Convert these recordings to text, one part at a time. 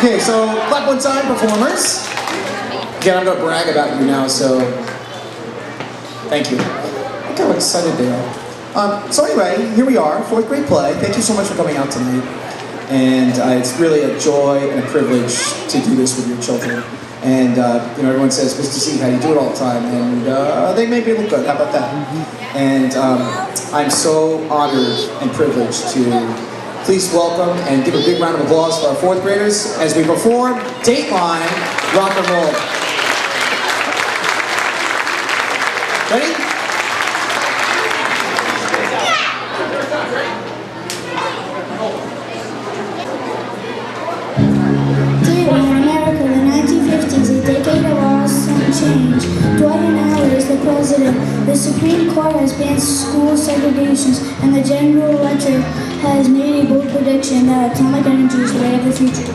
Okay, so clap one time, performers. Again, I'm going to brag about you now, so thank you. Look how excited they are. So anyway, here we are, 4th grade play. Thank you so much for coming out tonight. And it's really a joy and a privilege to do this with your children. And you know, everyone says, Mr. C, how do you do it all the time? And they make me look good, how about that? And I'm so honored and privileged to please welcome and give a big round of applause for our 4th graders as we perform Dateline Rock and Roll. Ready? The Supreme Court has banned school segregations, and the General Electric has made a bold prediction that atomic energy is the way of the future.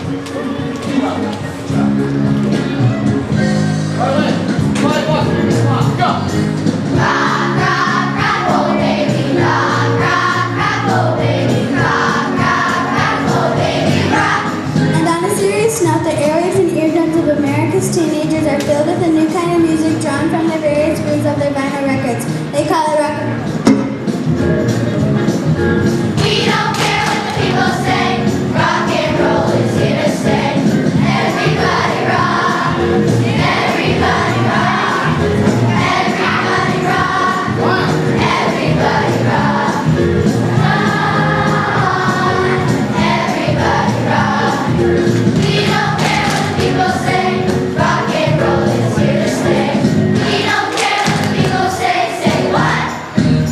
And on a serious note, the airwaves and eardrums of America's teenagers are filled with a new kind of music drawn from the various moods of their vinyl records. They call it rock. We don't care what the people say. Rock and roll is here to stay. Everybody rock. Everybody rock. Everybody rock. Everybody rock. Everybody rock. We don't care what the people say. Rock and roll is here to stay. We don't care what the people say. Say what?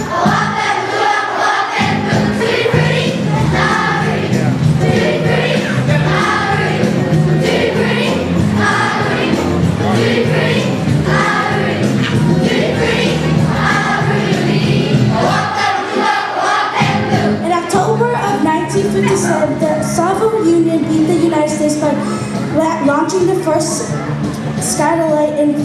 Walk that blue up, walk that blue. Tutti frutti, ah frutti. Tutti frutti, ah frutti. Tutti frutti, ah frutti. Tutti frutti, ah frutti. Tutti frutti, ah frutti. Walk that blue up, walk that blue. In October of 1957, the Soviet Union beat the United States by launching the first satellite in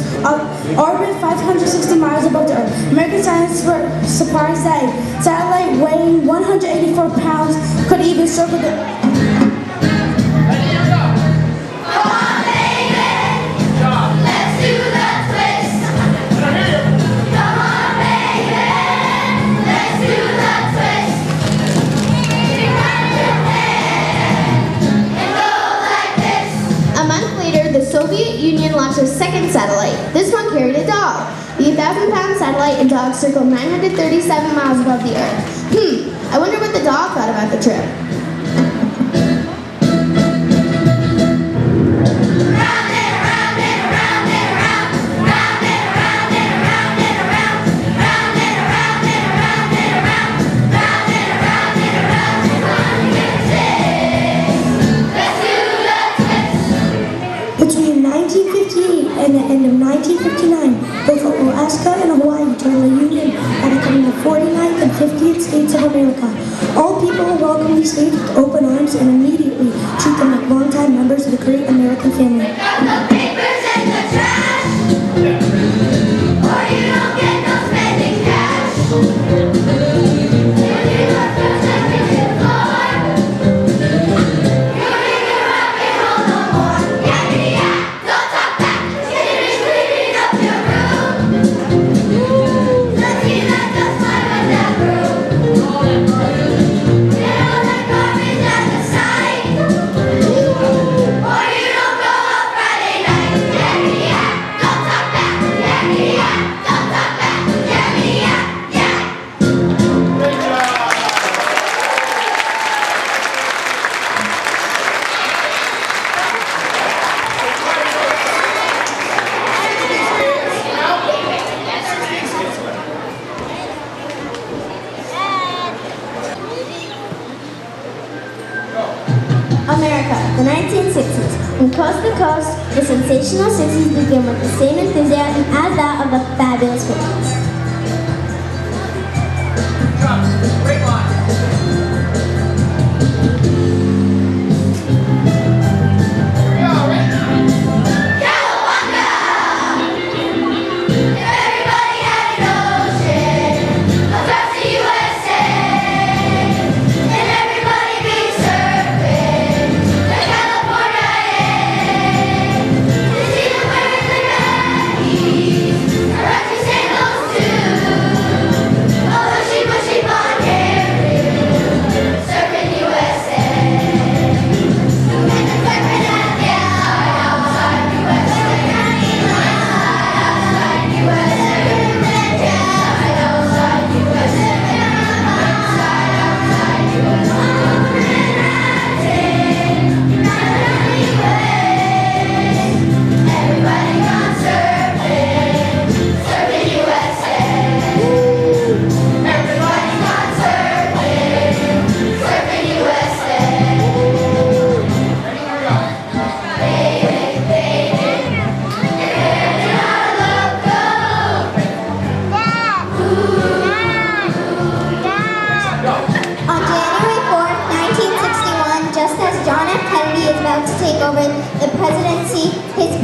orbit 560 miles above the Earth. American scientists were surprised that a satellite weighing 184 pounds could even circle the... Come on, baby! Let's do the twist! Come on, baby! Let's do the twist! And go like this! A month later, the Soviet Union launched a second satellite. This one carried a dog. The 1,000-pound satellite and dog circled 937 miles above the Earth. I wonder what the dog thought about the trip. Round and around and around and around. Round and around and around and around. Round and around and around and around. Round and around and around and around. Let's do the twist. Between 1958 and the end of 1959, both Alaska and Hawaii joined the Union by becoming the 49th and 50th states of America. All people are welcome these states with open arms and immediately treat them like longtime members of the great American family. Got the papers and the trash, or you don't get no spending cash. America, the 1960s. From coast to coast, the sensational 60s began with the same enthusiasm as that of the fabulous 50s. Great line. Everybody be surfing the California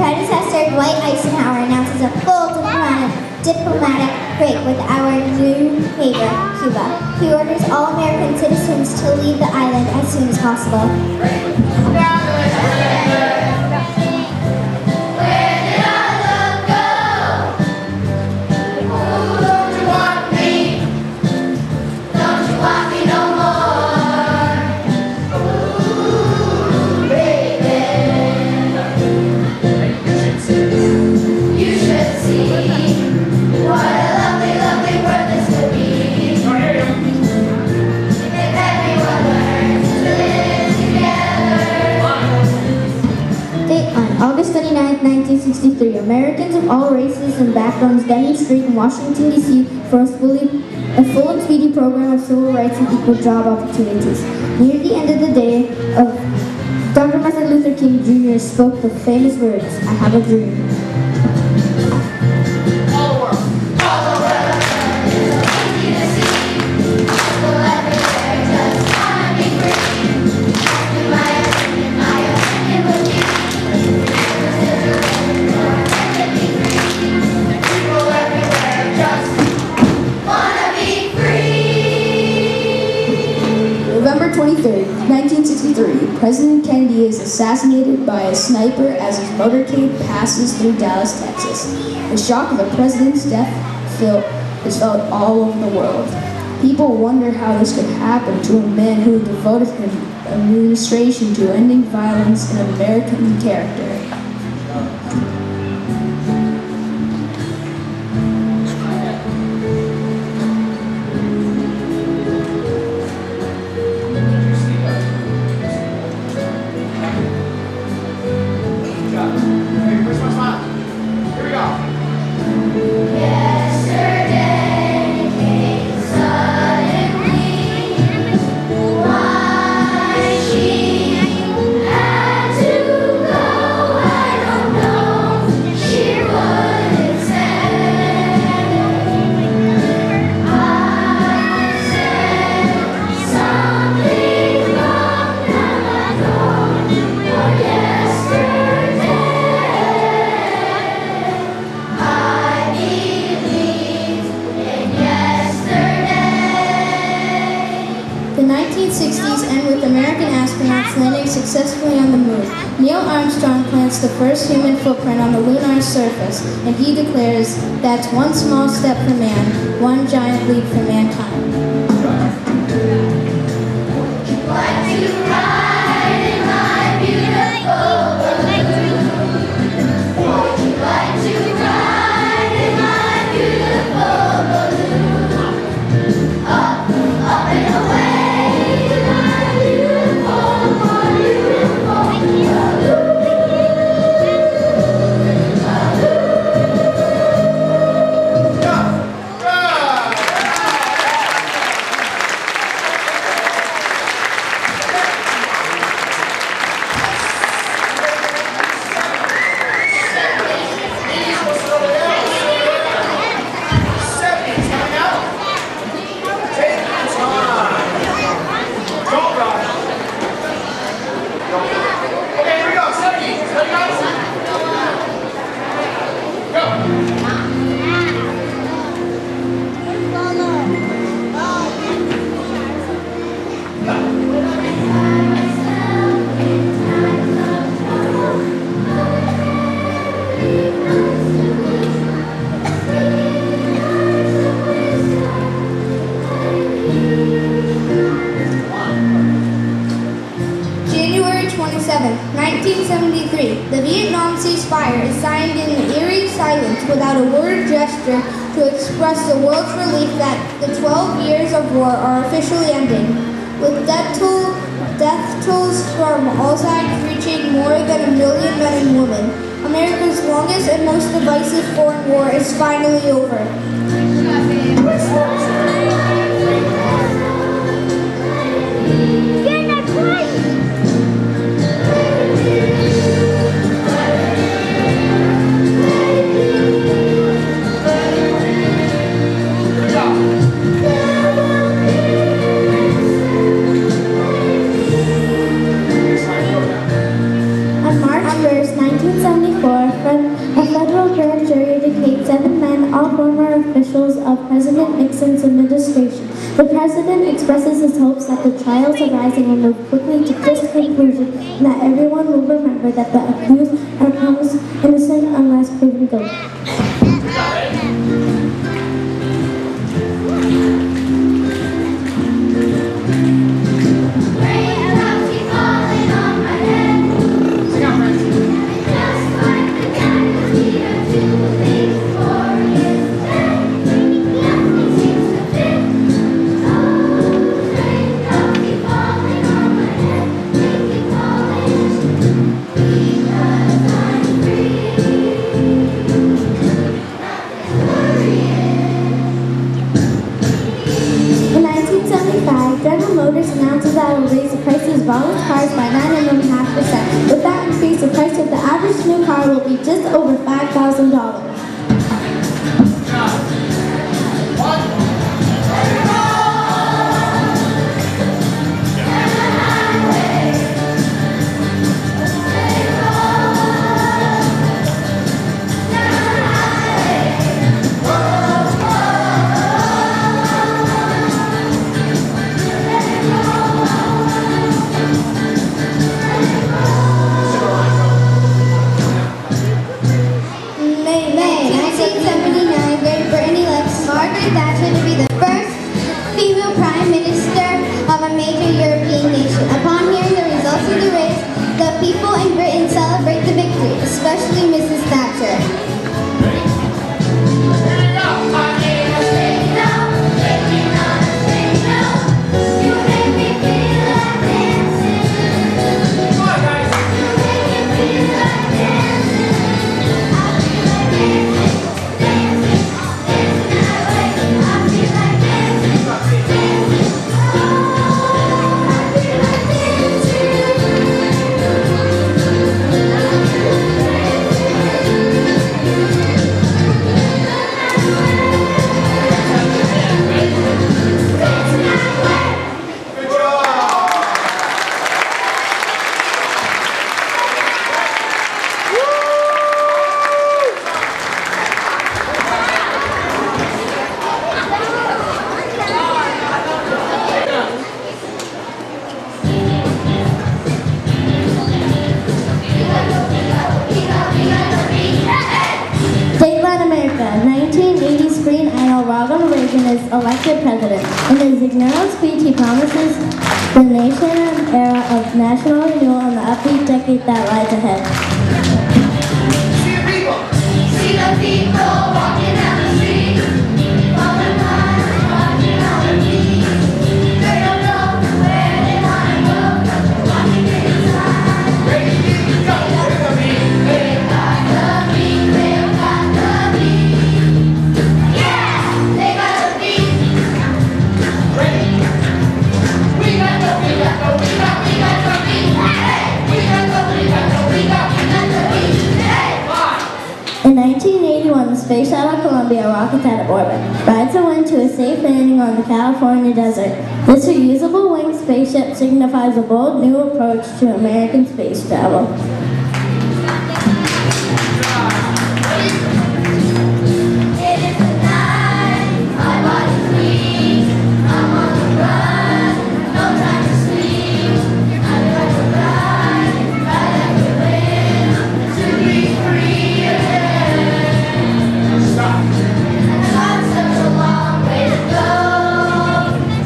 predecessor, Dwight Eisenhower, announces a full diplomatic break with our new neighbor, Cuba. He orders all American citizens to leave the island as soon as possible. Dateline, August 29, 1963. Americans of all races and backgrounds demonstrate in Washington, D.C. for a full and speedy program of civil rights and equal job opportunities. Near the end of the day, Dr. Martin Luther King Jr. spoke the famous words, "I have a dream." November 23rd, 1963, President Kennedy is assassinated by a sniper as his motorcade passes through Dallas, Texas. The shock of the president's death is felt all over the world. People wonder how this could happen to a man who devoted his administration to ending violence and American character. The 1960s end with American astronauts landing successfully on the moon. Neil Armstrong plants the first human footprint on the lunar surface, and he declares, "That's one small step for man, one giant leap for mankind." Like to ride in my beautiful balloon. Would you like to ride in my beautiful balloon? Up, up and away in my beautiful, beautiful balloon. January 27, 1973. The Vietnam ceasefire is signed in eerie silence without a word gesture to express the world's relief that the 12 years of war are officially ending. With death tolls from all sides reaching more than 1 million men and women, America's longest and most divisive foreign war is finally over. On March 1st, 1974, President Nixon's administration. The President expresses his hopes that the trials arising will move quickly to just conclusion and that everyone will remember that the accused are pronounced innocent unless proven guilty. Raindrops keep falling on my head. Just like the guy who's here to leave for his dead. Nothing seems to fit. Oh, raindrops keep falling on my head. They keep falling because I'm free. In 1975, General Motors announces that it will raise the prices of all its cars by 9.5%. With that increase, the price of the average new car will be just over $5,000. May 1979, Great Britain elects Margaret Thatcher to be the first female prime minister of a major European nation. Upon hearing the results of the race, the people in Britain celebrate the victory, especially Mrs. Thatcher. You make me feel like dancing. Come on, guys. You make me feel like dancing. I feel like dancing, dancing, dancing that way. I feel like dancing, dancing. Oh, I feel like Good job. Dateline America, 1980 screen idol Ronald Reagan is elected president. In his inaugural speech, he promises the nation an era of national renewal and the upbeat decade that lies ahead. See the people. See the people walking down the street, falling behind, watching all the feet. They don't know where they wanna go, watching inside. Ready, go. With the beat. Hey. They've got the beat, they've got the beat. Yeah, they got the beat. Ready. We got the beat. Hey, we got the beat. Hey. In 1981, the Space Shuttle Columbia rockets out of orbit, rides a wind to a safe landing on the California desert. This reusable winged spaceship signifies a bold new approach to American space travel. It is the night, my body's weak. I'm on the run, no time to sleep. I'm like a ride like the wind, to be free again. Stop. I've got such a long way to go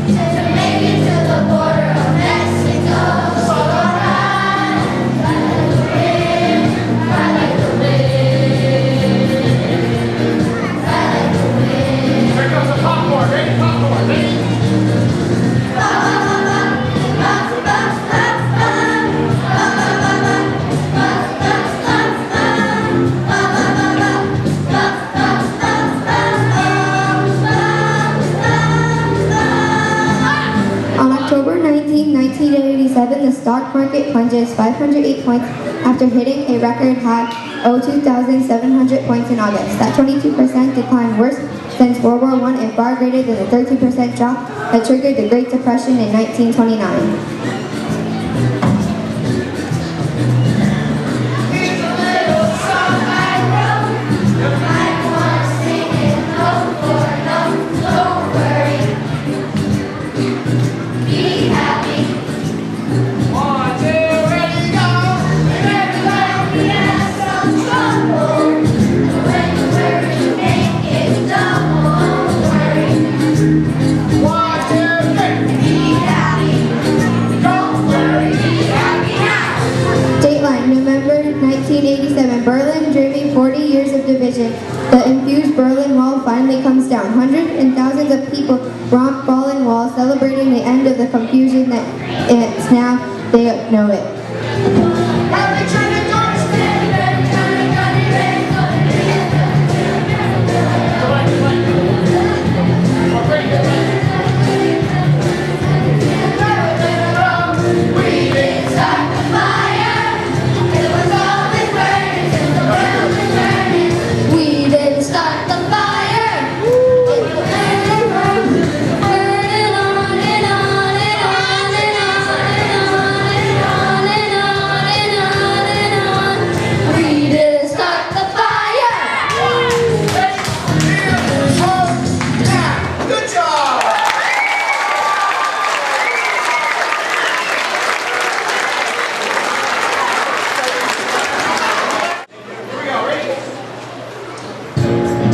to make it to the border of Mexico. So I ride like the wind, ride like the wind, ride like the wind. Here comes the popcorn. Ready? Popcorn. Ready? On October 19, 1987, the stock market plunges 508 points after hitting a record high of 2,700 points in August. That 22% decline worse since World War I and far greater than the 13% drop that triggered the Great Depression in 1929. Here's a little song I wrote. I wanna sing it note for note. people romp brawling walls, celebrating the end of the confusion that it's now they know it.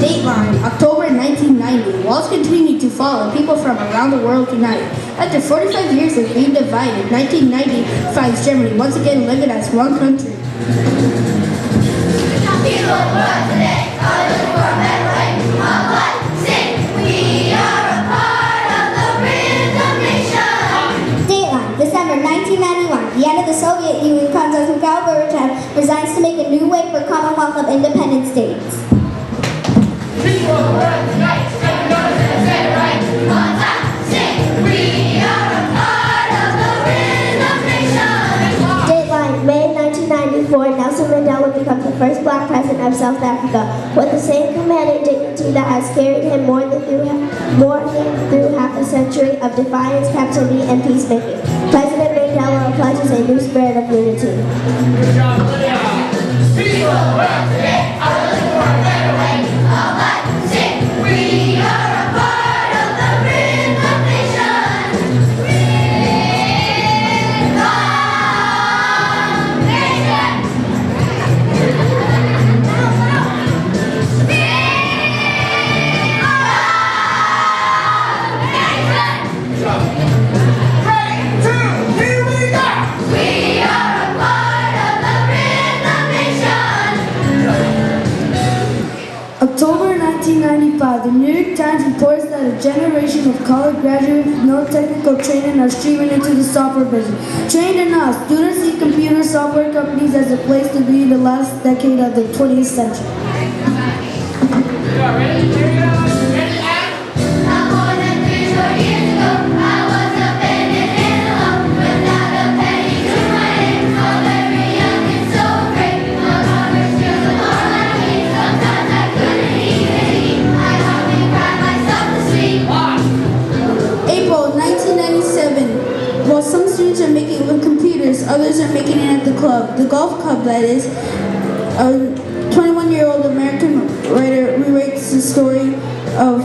Dateline, October 1990. Walls continue to fall and people from around the world unite. After 45 years of being divided, 1990 finds Germany once again living as one country. People of the world today are looking for a better way of life. Sing, we are a part of the rhythm nation. Dateline, December 1991. The end of the Soviet Union comes as Mikhail Gorbachev resigns to make a new way for Commonwealth of Independent States. People of the world tonight, stand together and say it right. One time, sing, we are a part of the rhythm nation. Dateline, May 1994. Nelson Mandela becomes the first black president of South Africa with the same commanding dignity that has carried him more than through half a century of defiance, captivity, and peacemaking. President Mandela pledges a new spirit of unity. Good job, Lydia. People of the world today are looking for a better way of life. Sing, we are a part of the rhythm nation. Rhythm nation. Ready, two, here we go. We are a part of the rhythm nation. October 1995, the New York Times reports that a generation of college graduates with no technical training are streaming into the software business. Trained or not, students see computer software companies as a place to be in the last decade of the 20th century. Ready, here we go. Ready, act. Not more than 3 short years ago, I was abandoned and alone, without a penny to my name. So very young and so afraid, no longer skills of all I need. Sometimes I couldn't even eat. I hardly cried myself to sleep. April 1997. While some students are making it with computers, others are making it at the club. The golf club, that is. A 21-year-old American writer rewrites the story of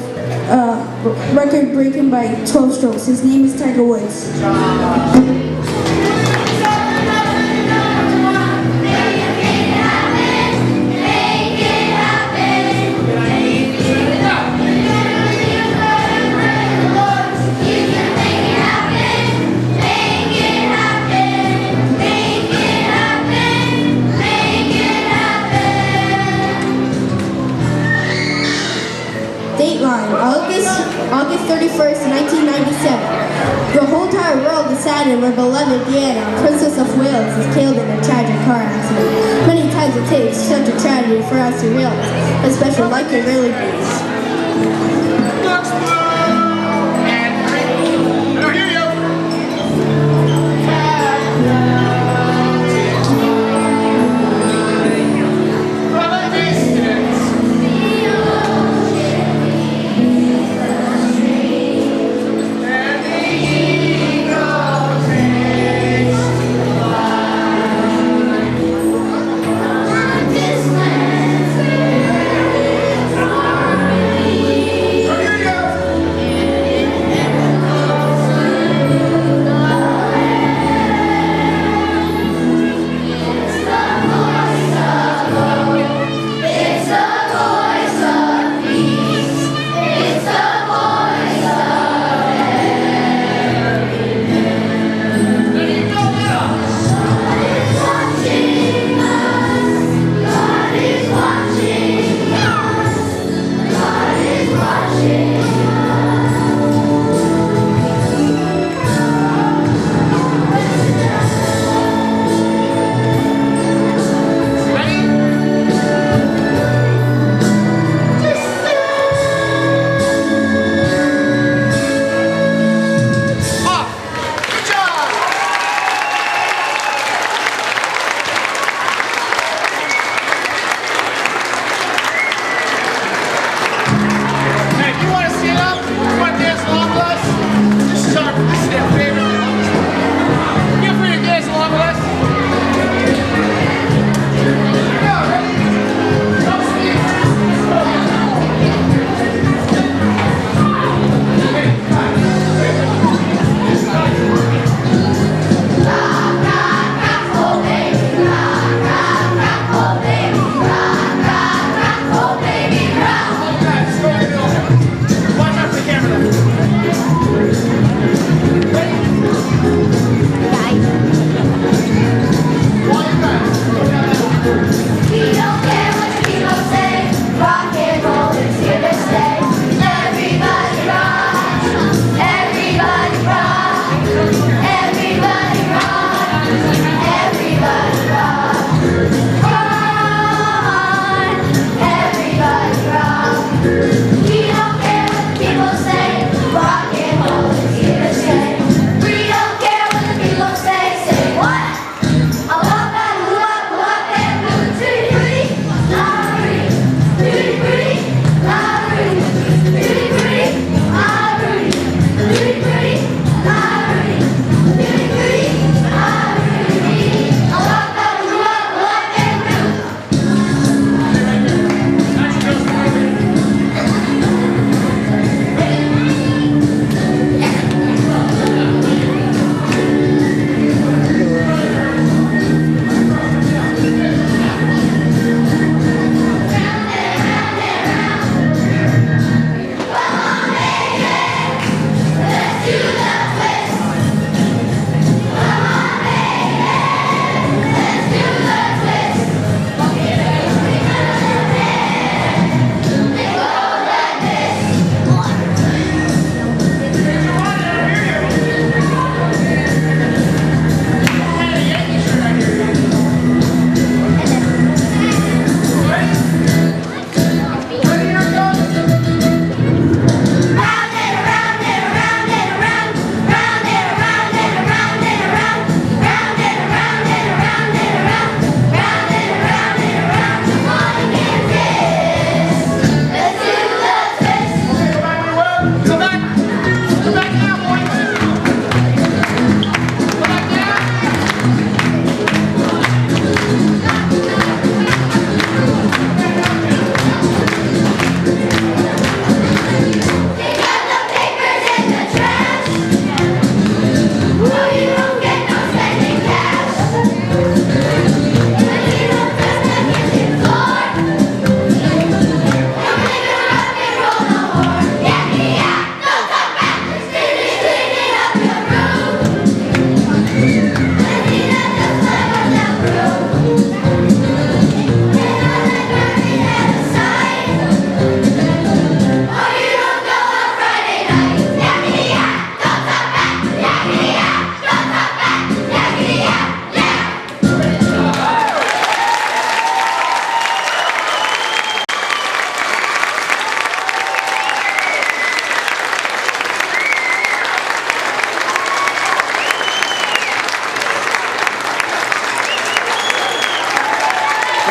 record breaking by 12 strokes. His name is Tiger Woods. Dateline, August 31st, 1997. The whole entire world decided where beloved Diana, Princess of Wales, is killed in a tragic car accident. Many times it takes such a tragedy for us to realize how special life can really be. Looks blue and green. Blue, here you go. From a distance. And the eagle takes Distance. So here you go.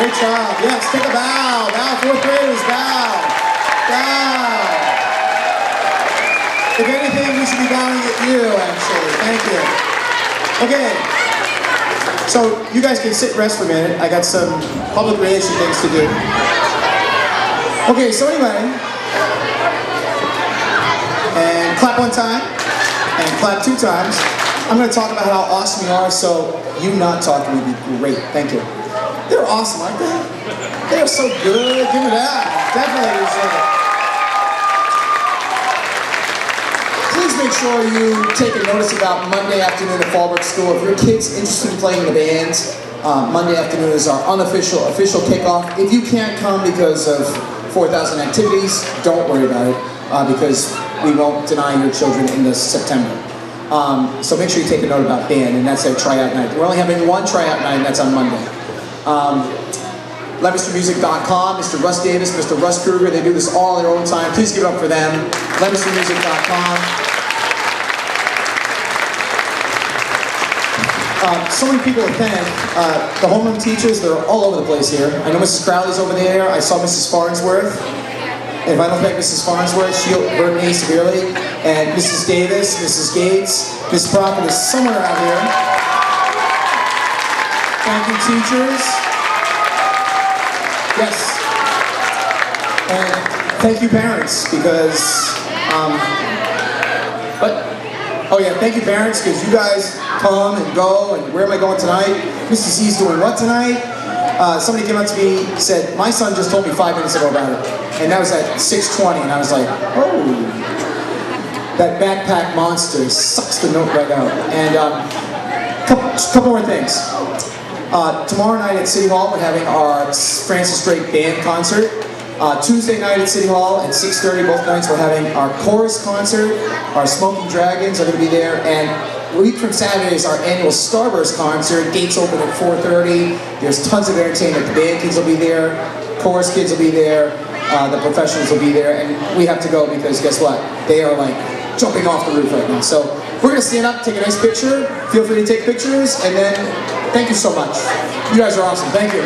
Great job. Yes, take a bow. Bow, fourth graders, bow. Bow. If anything, we should be bowing at you, actually. Thank you. Okay. So, you guys can sit and rest for a minute. I got some public relation things to do. Okay, so anyway. And clap one time. And clap 2 times. I'm going to talk about how awesome you are, so you not talking would be great. Thank you. They're awesome, aren't they? They are so good. Give me that. Definitely deserve it. Please make sure you take a notice about Monday afternoon at Fallbrook School. If your kid's interested in playing the bands, Monday afternoon is our official kickoff. If you can't come because of 4,000 activities, don't worry about it, because we won't deny your children in this September. So make sure you take a note about band, and that's their tryout night. We're only having one tryout night, and that's on Monday. Leominstermusic.com, Mr. Russ Davis, Mr. Russ Kruger, they do this all in their own time. Please give it up for them. Leominstermusic.com. So many people to thank. The homeroom teachers, they're all over the place here. I know Mrs. Crowley's over there. I saw Mrs. Farnsworth. And if I don't thank Mrs. Farnsworth, she'll hurt me severely. And Mrs. Davis, Mrs. Gates, Miss Prophet is somewhere out here. Thank you, teachers. Yes. And thank you, parents, because, oh yeah, thank you, parents, because you guys come and go, and where am I going tonight? Mr. C's doing what tonight? Somebody came up to me and said, my son just told me 5 minutes ago about it. And that was at 6:20, and I was like, oh, that backpack monster sucks the note right out. And couple more things. Tomorrow night at City Hall, we're having our Francis Drake Band concert. Tuesday night at City Hall at 6:30, both nights, we're having our chorus concert. Our Smoking Dragons are going to be there. And a week from Saturday is our annual Starburst concert. Gates open at 4:30. There's tons of entertainment. The band kids will be there. Chorus kids will be there. The professionals will be there. And we have to go because guess what? They are like jumping off the roof right now. So we're going to stand up, take a nice picture. Feel free to take pictures. And then thank you so much. You guys are awesome. Thank you.